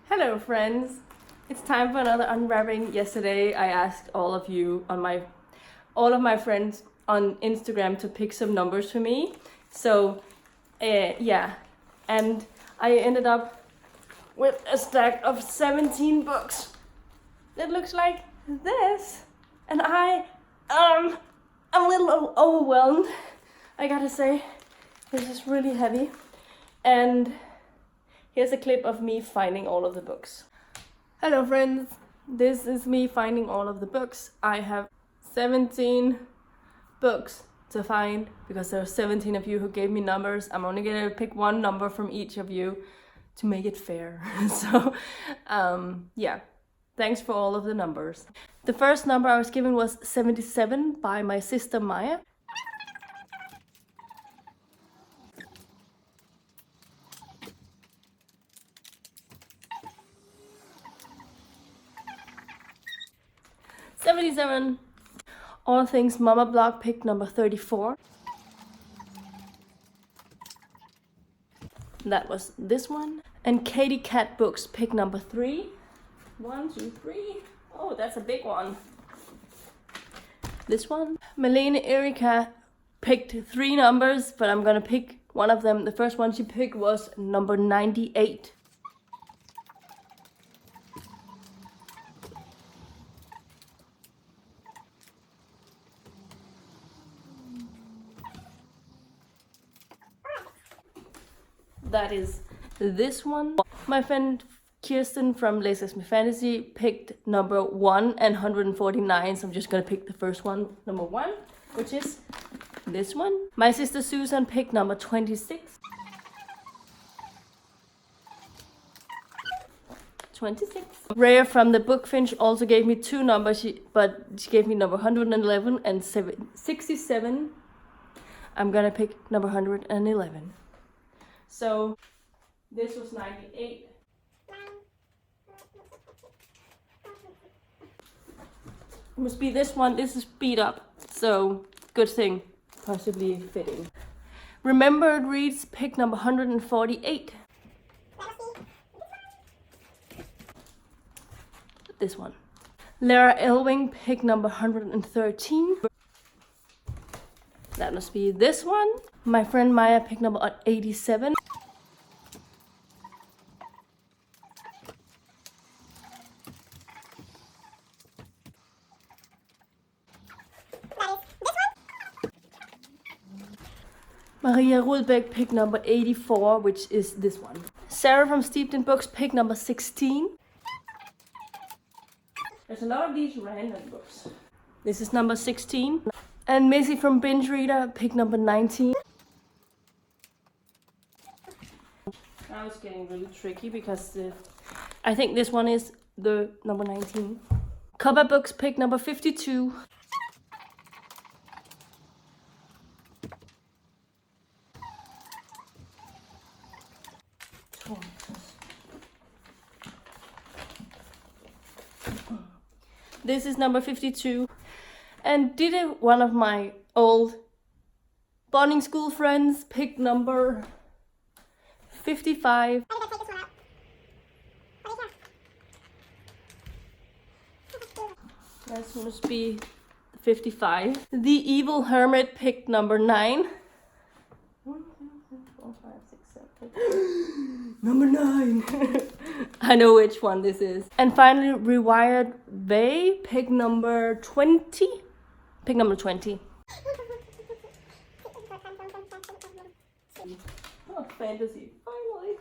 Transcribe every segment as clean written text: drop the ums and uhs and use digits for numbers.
Hello friends, it's time for another unwrapping. Yesterday I asked all of my friends on Instagram to pick some numbers for me. So yeah, and I ended up with a stack of 17 books that looks like this, and I'm a little overwhelmed, I gotta say. This is really heavy, and here's a clip of me finding all of the books. Hello friends, this is me finding all of the books. I have 17 books to find because there are 17 of you who gave me numbers. I'm only gonna pick one number from each of you to make it fair. So yeah, thanks for all of the numbers. The first number I was given was 77 by my sister Maya. All Things Mama Blog picked number 34. That was this one. And Katie Cat Books picked number 3. 1, 2, 3. Oh, that's a big one. This one. Malene Erika picked 3 numbers, but I'm gonna pick one of them. The first one she picked was number 98. That is this one. My friend Kirsten from Laces Me Fantasy picked number 1 and 149, so I'm just gonna pick the first one, number 1, which is this one. My sister Susan picked number 26. 26. Rhea from the Bookfinch also gave me 2 numbers, but she gave me number 111 and 67. I'm gonna pick number 111. So this was 98. It must be this one. This is beat up, so good thing, possibly fitting. Remembered Reads pick number 148. This one. Lara Elwing pick number 113. That must be this one. My friend Maya picked number 87. Maria Rudbeck picked number 84, which is this one. Sarah from Steeped in Books picked number 16. There's a lot of these random books. This is number 16. And Missy from Binge Reader picked number 19. Now it's getting really tricky because I think this one is the number 19. Cover Books picked number 52. This is number 52. And Didi, one of my old bonding school friends, picked number 55. That must be 55. The Evil Hermit picked number 9. 1, 2, 3, 4, 5, 6, 7, 8. Number 9. I know which one this is. And finally, Rewired Vay picked number 20. Pick number 20. Oh, fantasy, finally.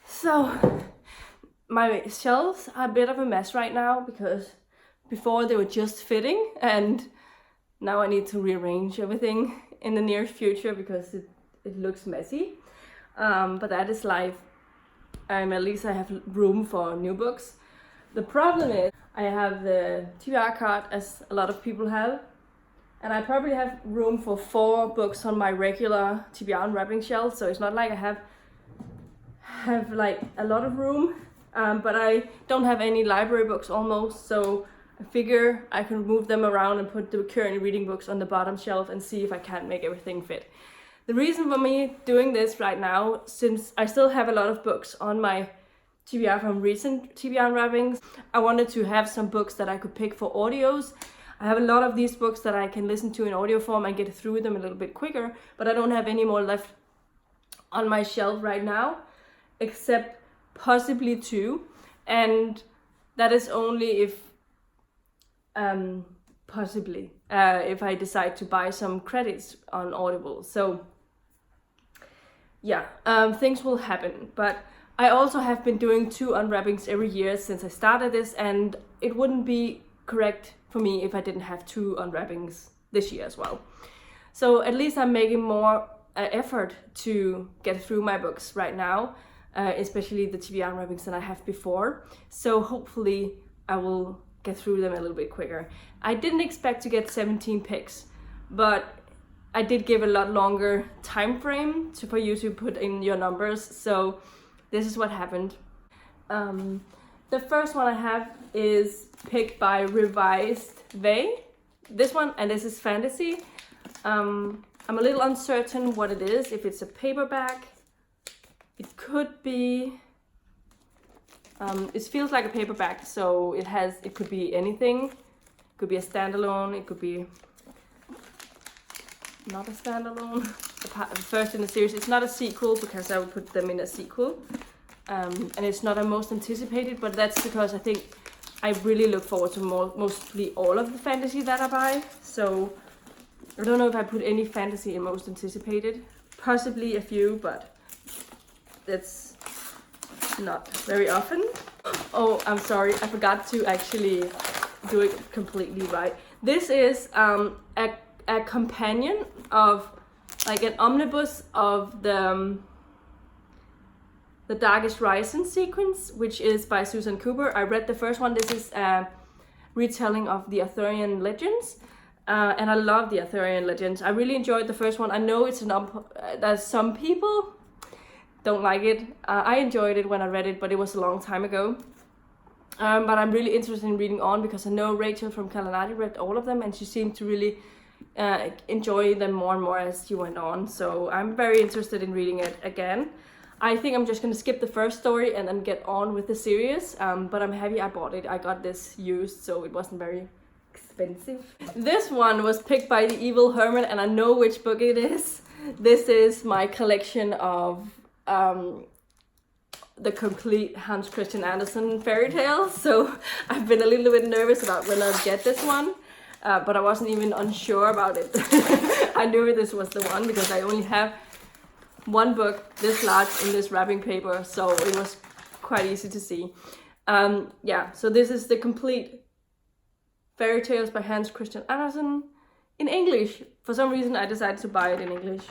So, my shelves are a bit of a mess right now because before they were just fitting, and now I need to rearrange everything in the near future because it looks messy. But that is life. At least I have room for new books. The problem is I have the TBR card, as a lot of people have, and I probably have room for 4 books on my regular TBR Unwrapping shelf, so it's not like I have like a lot of room, but I don't have any library books almost, so I figure I can move them around and put the current reading books on the bottom shelf and see if I can't make everything fit. The reason for me doing this right now, since I still have a lot of books on my TBR from recent TBR Unwrappings. I wanted to have some books that I could pick for audios. I have a lot of these books that I can listen to in audio form and get through them a little bit quicker, but I don't have any more left on my shelf right now, except possibly 2, and that is only if possibly if I decide to buy some credits on Audible. So yeah, things will happen. But I also have been doing 2 unwrappings every year since I started this, and it wouldn't be correct for me if I didn't have 2 unwrappings this year as well. So at least I'm making more effort to get through my books right now, especially the TBR unwrappings that I have before. So hopefully I will get through them a little bit quicker. I didn't expect to get 17 picks, but I did give a lot longer time frame for you to put in your numbers. So this is what happened. The first one I have is picked by Revised Vey. This one, and this is fantasy. I'm a little uncertain what it is, if it's a paperback. It could be, it feels like a paperback, so it could be anything. It could be a standalone, it could be not a standalone. The first in the series. It's not a sequel because I would put them in a sequel. And it's not a most anticipated, but that's because I think I really look forward to mostly all of the fantasy that I buy. So I don't know if I put any fantasy in most anticipated. Possibly a few, but that's not very often. Oh, I'm sorry, I forgot to actually do it completely right. This is a companion of, like, an omnibus of the Darkest Rising sequence, which is by Susan Cooper. I read the first one. This is a retelling of the Arthurian legends, and I love the Arthurian legends. I really enjoyed the first one. I know it's that some people don't like it. I enjoyed it when I read it, but it was a long time ago. But I'm really interested in reading on because I know Rachel from Kalanati read all of them, and she seemed to really enjoy them more and more as she went on. So I'm very interested in reading it again. I think I'm just going to skip the first story and then get on with the series, but I'm happy I bought it. I got this used, so it wasn't very expensive. This one was picked by the Evil Hermit, and I know which book it is. This is my collection of the complete Hans Christian Andersen fairy tales, so I've been a little bit nervous about when I'll get this one, but I wasn't even unsure about it. I knew this was the one because I only have one book this large in this wrapping paper, so it was quite easy to see. Yeah, so this is the complete fairy tales by Hans Christian Andersen in English. For some reason I decided to buy it in English.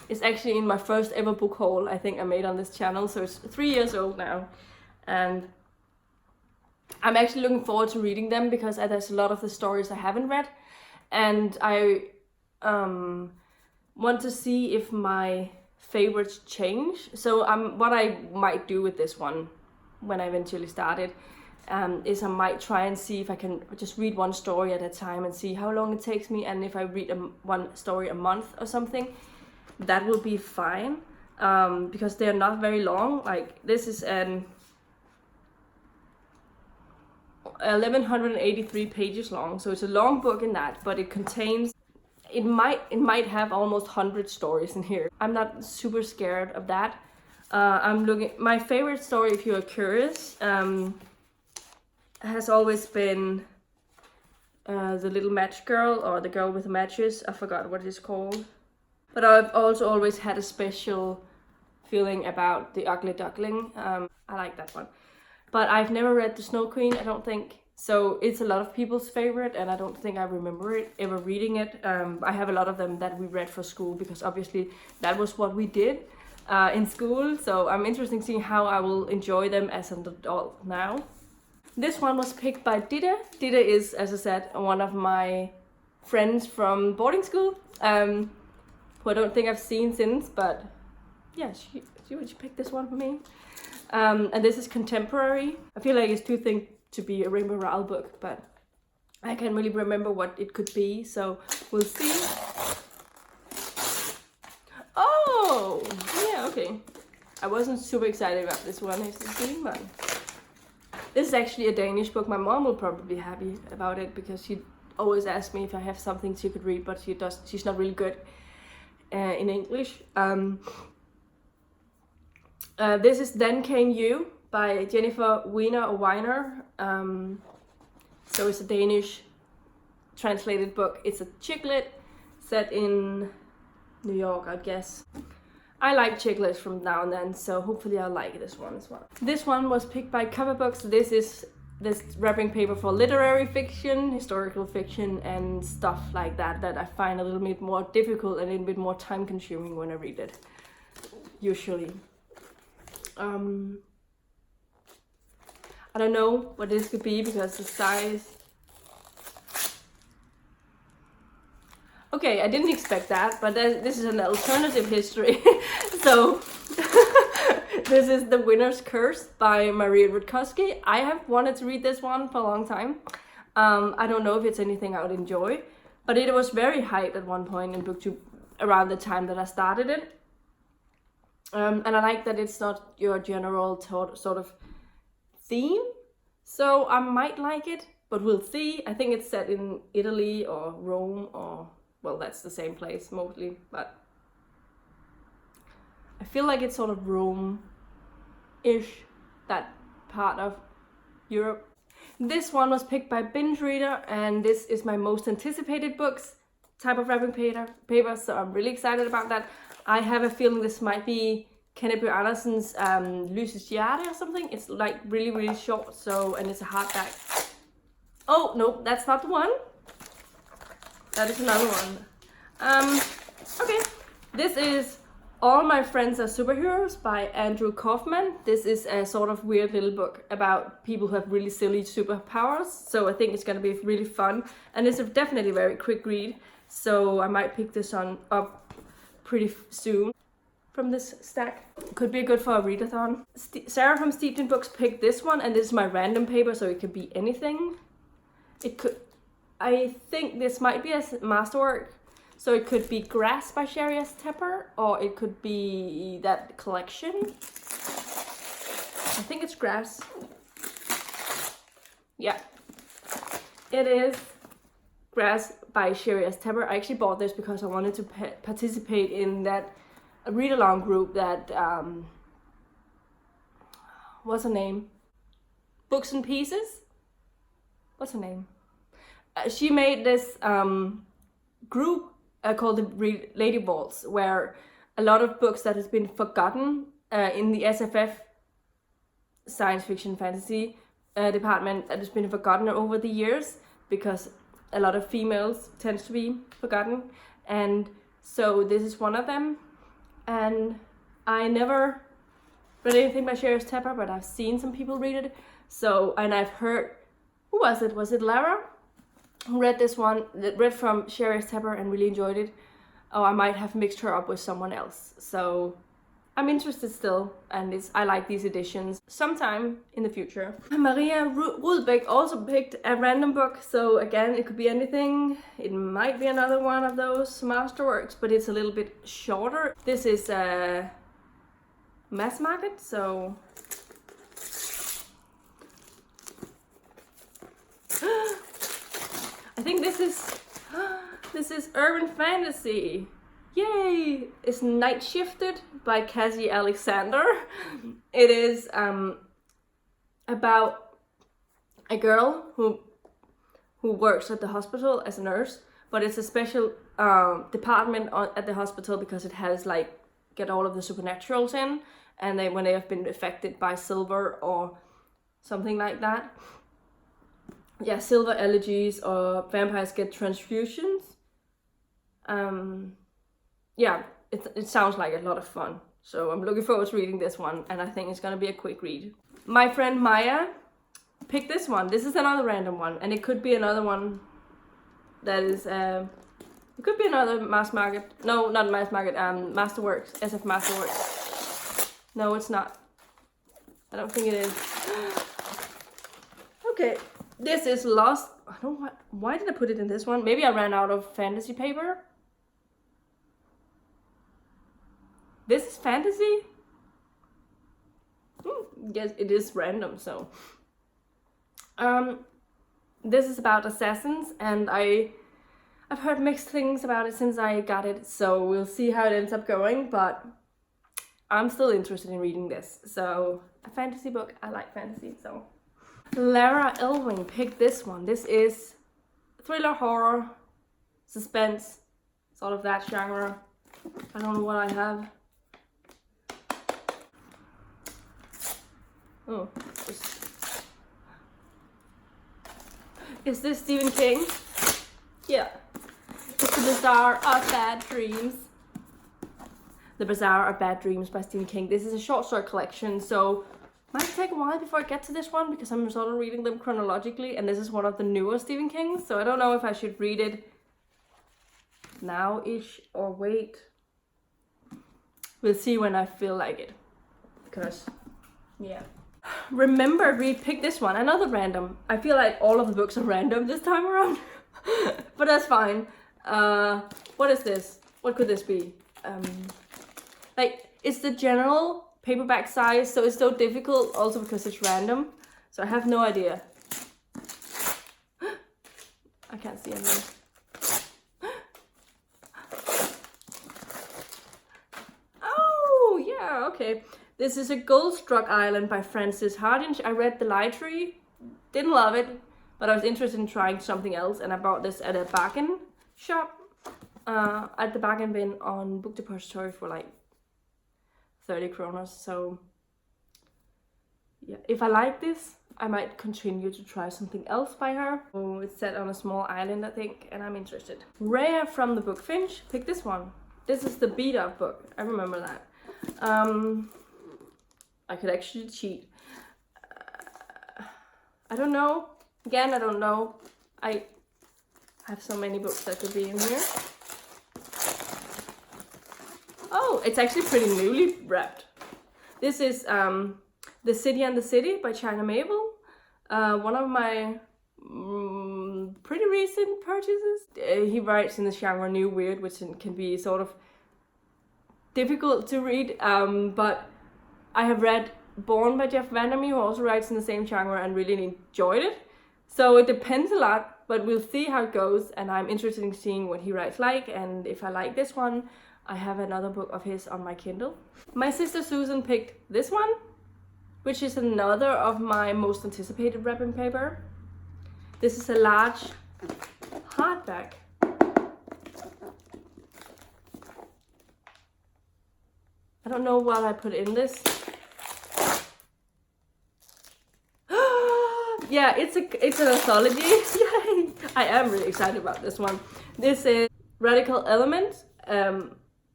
It's actually in my first ever book haul I think I made on this channel, so it's 3 years old now, and I'm actually looking forward to reading them because there's a lot of the stories I haven't read, and I want to see if my favorites change. So what I might do with this one when I eventually start it is I might try and see if I can just read one story at a time and see how long it takes me, and if I read one story a month or something, that will be fine, because they're not very long. Like, this is an 1183 pages long, so it's a long book in that, but it contains, it might have almost 100 stories in here. I'm not super scared of that. My favorite story, if you are curious, has always been the little match girl, or the girl with the matches. I forgot what it's called. But I've also always had a special feeling about the Ugly Duckling. I like that one. But I've never read The Snow Queen, I don't think. So it's a lot of people's favorite, and I don't think I remember ever reading it. I have a lot of them that we read for school, because obviously that was what we did in school. So I'm interested in seeing how I will enjoy them as an adult now. This one was picked by Dita. Dita is, as I said, one of my friends from boarding school, who I don't think I've seen since, but yeah, she picked this one for me. And this is contemporary. I feel like it's too thick to be a Rainbow Rowell book, but I can't really remember what it could be, so we'll see. Oh, yeah, okay. I wasn't super excited about this one. It's the green one. This is actually a Danish book. My mom will probably be happy about it because she always asks me if I have something she could read, but she's not really good in English. This is Then Came You by Jennifer Weiner. So it's a Danish translated book. It's a chick lit set in New York, I guess. I like chick lit from now and then, so hopefully I'll like this one as well. This one was picked by Cover Books. This is this wrapping paper for literary fiction, historical fiction, and stuff like that I find a little bit more difficult and a little bit more time consuming when I read it, usually. I don't know what this could be because the size... Okay, I didn't expect that, but this is an alternative history. So, this is The Winner's Curse by Maria Rutkowski. I have wanted to read this one for a long time. I don't know if it's anything I would enjoy, but it was very hyped at one point in BookTube around the time that I started it. And I like that it's not your general sort of theme, so I might like it, but we'll see. I think it's set in Italy or Rome or... well, that's the same place mostly, but I feel like it's sort of Rome-ish, that part of Europe. This one was picked by Binge Reader, and this is my most anticipated books type of wrapping paper, so I'm really excited about that. I have a feeling this might be Kenneth B. Anderson's Lysets Hjerte or something. It's like really, really short, so, and it's a hardback. Oh, no, that's not the one. That is another one. Okay, this is All My Friends Are Superheroes by Andrew Kaufman. This is a sort of weird little book about people who have really silly superpowers. So I think it's gonna be really fun. And it's definitely a very quick read. So I might pick this one up pretty soon from this stack. Could be good for a readathon. Sarah from Steeped in Books picked this one, and this is my random paper, so it could be anything. It could... I think this might be a masterwork, so it could be Grass by Sherry S. Tepper, or it could be that collection. I think it's Grass. Yeah, it is Grass by Sherry S. Tepper. I actually bought this because I wanted to participate in that read-along group that, what's her name? Books and Pieces? What's her name? She made this group called the Lady Vaults, where a lot of books that has been forgotten in the SFF science fiction fantasy department that has been forgotten over the years because a lot of females tends to be forgotten, and so this is one of them. And I never read anything by Sherry S. Tepper, but I've seen some people read it. So, and I've heard, who was it? Was it Lara? Read this one, read from Sherry S. Tepper and really enjoyed it. Oh, I might have mixed her up with someone else. So I'm interested still, and I like these editions. Sometime in the future. Maria Rudbeck also picked a random book, so again, it could be anything. It might be another one of those masterworks, but it's a little bit shorter. This is a mass market, so... I think this is urban fantasy. Yay! It's Nightshifted by Cassie Alexander. It is about a girl who works at the hospital as a nurse, but it's a special department at the hospital because it has get all of the supernaturals in, and when they have been affected by silver or something like that. Yeah, silver allergies or vampires get transfusions. Yeah, it sounds like a lot of fun. So I'm looking forward to reading this one, and I think it's gonna be a quick read. My friend Maya picked this one. This is another random one, and it could be another one that is, it could be another mass market. No, not mass market, Masterworks, SF Masterworks. No, it's not. I don't think it is. Okay. This is Lost. I don't know why did I put it in this one? Maybe I ran out of fantasy paper. This is fantasy? yes, it is random. So this is about assassins, and I've heard mixed things about it since I got it, so we'll see how it ends up going, but I'm still interested in reading this. So a fantasy book, I like fantasy. So Lara Elwing picked this one. This is thriller, horror, suspense, sort of that genre. I don't know what I have. Oh, is this Stephen King? Yeah. It's The Bazaar of Bad Dreams. The Bazaar of Bad Dreams by Stephen King. This is a short story collection, so might take a while before I get to this one because I'm sort of reading them chronologically, and this is one of the newer Stephen Kings, so I don't know if I should read it now-ish or wait. We'll see when I feel like it, because, yeah. Remember, we picked this one, another random. I feel like all of the books are random this time around, but that's fine. What is this? What could this be? Like, it's the general paperback size, so it's so difficult also because it's random. So I have no idea. I can't see anything. Oh, yeah, okay. This is A Gold-Struck Island by Frances Hardinge. I read The Lie Tree, didn't love it, but I was interested in trying something else, and I bought this at a bargain shop, at the bargain bin on Book Depository for like 30 kroner. So yeah, if I like this, I might continue to try something else by her. Oh, it's set on a small island, I think, and I'm interested. Rhea from the book Finch picked this one. This is the beat up book. I remember that. I could actually cheat. I don't know. Again, I don't know. I have so many books that could be in here. Oh, it's actually pretty newly wrapped. This is The City and the City by China Mabel. One of my pretty recent purchases. He writes in the genre New Weird, which can be sort of difficult to read, but I have read Born by Jeff Vandermeer, who also writes in the same genre, and really enjoyed it. So it depends a lot, but we'll see how it goes, and I'm interested in seeing what he writes like, and if I like this one, I have another book of his on my Kindle. My sister Susan picked this one, which is another of my most anticipated wrapping paper. This is a large hardback. I don't know what I put in this. Yeah, it's an anthology. Yay! I am really excited about this one. This is Radical Element, a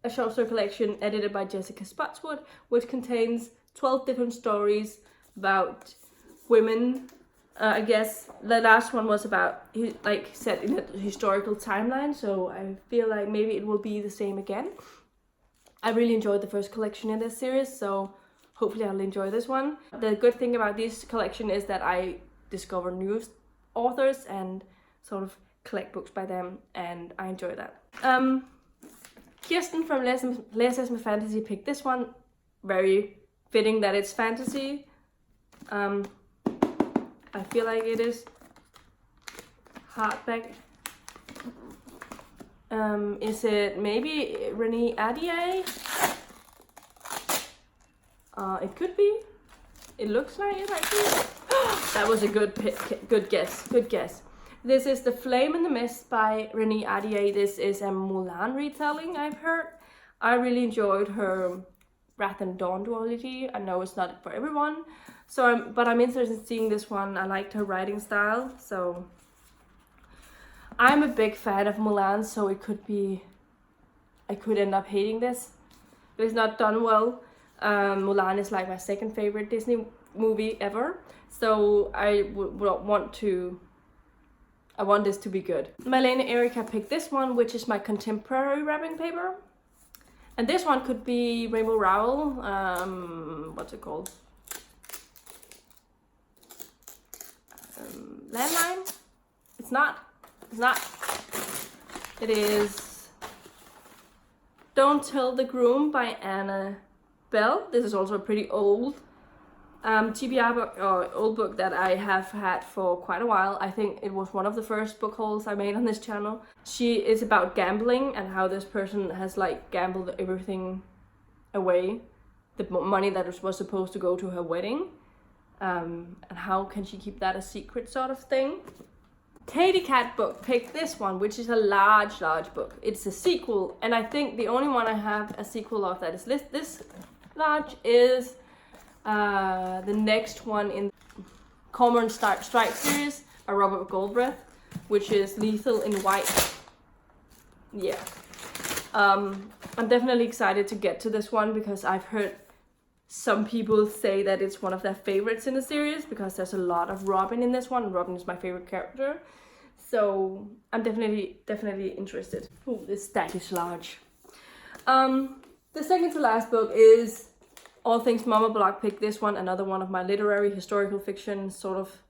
short story collection edited by Jessica Spotswood, which contains 12 different stories about women. I guess the last one was about, like, set in a historical timeline, so I feel like maybe it will be the same again. I really enjoyed the first collection in this series, so hopefully I'll enjoy this one. The good thing about this collection is that I discover new authors and sort of collect books by them, and I enjoy that. Kirsten from Læses med Fantasy picked this one. Very fitting that it's fantasy. I feel like it is hardback. Is it maybe Renée Ahdieh? It could be. It looks like it actually. That was a good guess. Good guess. This is The Flame in the Mist by Renée Ahdieh. This is a Mulan retelling, I've heard. I really enjoyed her Wrath and Dawn duology. I know it's not for everyone, but I'm interested in seeing this one. I liked her writing style, so I'm a big fan of Mulan, so it could be, I could end up hating this, but it's not done well. Mulan is like my second favorite Disney movie ever, so I want this to be good. Malene Erika picked this one, which is my contemporary wrapping paper. And this one could be Rainbow Rowell, what's it called? Landline? It's not. It is Don't Tell the Groom by Anna Bell. This is also a pretty old TBR book, or old book that I have had for quite a while. I think it was one of the first book hauls I made on this channel. She is about gambling and how this person has like gambled everything away, the money that was supposed to go to her wedding, and how can she keep that a secret sort of thing. Katie Cat book picked this one, which is a large book. It's a sequel, and I think the only one I have a sequel of that is this large is the next one in Cormoran Strike series by Robert Galbraith, which is Lethal in White. Yeah. I'm definitely excited to get to this one because I've heard some people say that it's one of their favorites in the series because there's a lot of Robin in this one. Robin is my favorite character. So I'm definitely interested. Oh, this stack is large. The second to last book is All Things Mama Block picked this one, another one of my literary historical fiction, sort of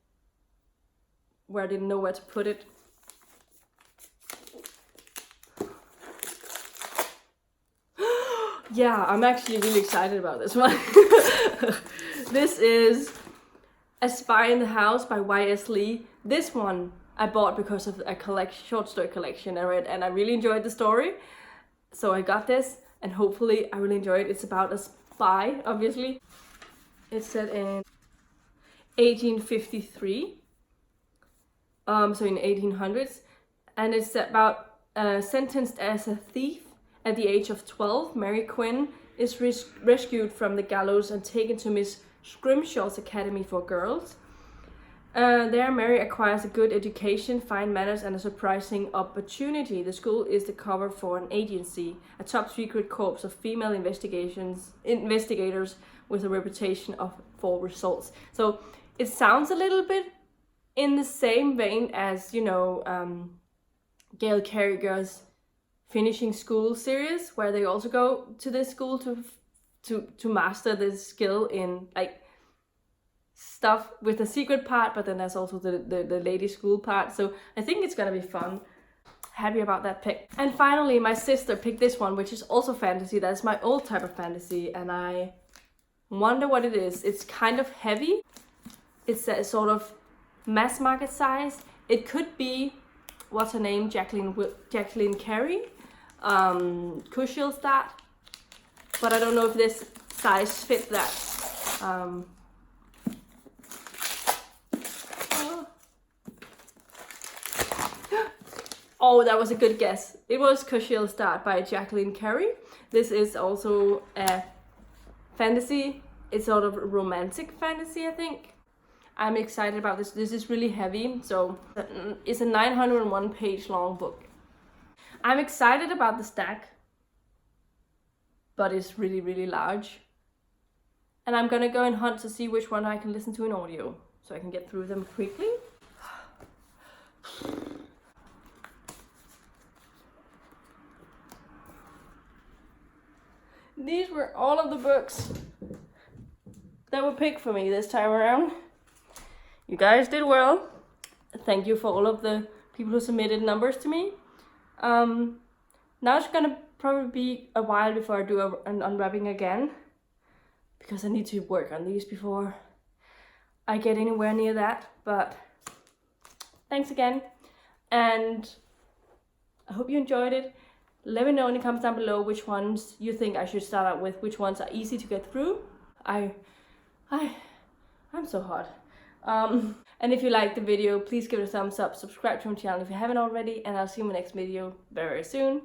where I didn't know where to put it. Yeah, I'm actually really excited about this one. This is A Spy in the House by Y.S. Lee. This one I bought because of a short story collection I read, and I really enjoyed the story. So I got this, and hopefully I really enjoy it. It's about a spy, obviously. It's set in 1853, so in 1800s, and it's about sentenced as a thief at the age of 12. Mary Quinn is rescued from the gallows and taken to Miss Scrimshaw's Academy for Girls. There, Mary acquires a good education, fine manners, and a surprising opportunity. The school is the cover for an agency, a top-secret corps of female investigators with a reputation for results. So it sounds a little bit in the same vein as, you know, Gail Carriger's Finishing School series, where they also go to this school to master this skill in like stuff with the secret part, but then there's also the lady school part. So I think it's gonna be fun. Happy about that pick. And finally, my sister picked this one, which is also fantasy. That's my old type of fantasy, and I wonder what it is. It's kind of heavy. It's a sort of mass market size. It could be, what's her name, Jacqueline Carey, Cushiel's that, but I don't know if this size fit that. Oh, that was a good guess. It was Cushiel's Start by Jacqueline Carey. This is also a fantasy. It's sort of romantic fantasy, I think. I'm excited about this. This is really heavy, so it's a 901 page long book. I'm excited about the stack, but it's really large. And I'm gonna go and hunt to see which one I can listen to in audio, so I can get through them quickly. These were all of the books that were picked for me this time around. You guys did well. Thank you for all of the people who submitted numbers to me. Now it's gonna probably be a while before I do an unwrapping again, because I need to work on these before I get anywhere near that. But thanks again, and I hope you enjoyed it. Let me know in the comments down below which ones you think I should start out with, which ones are easy to get through. I'm so hot. And if you liked the video, please give it a thumbs up, subscribe to my channel if you haven't already, and I'll see you in my next video very soon.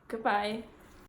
Goodbye.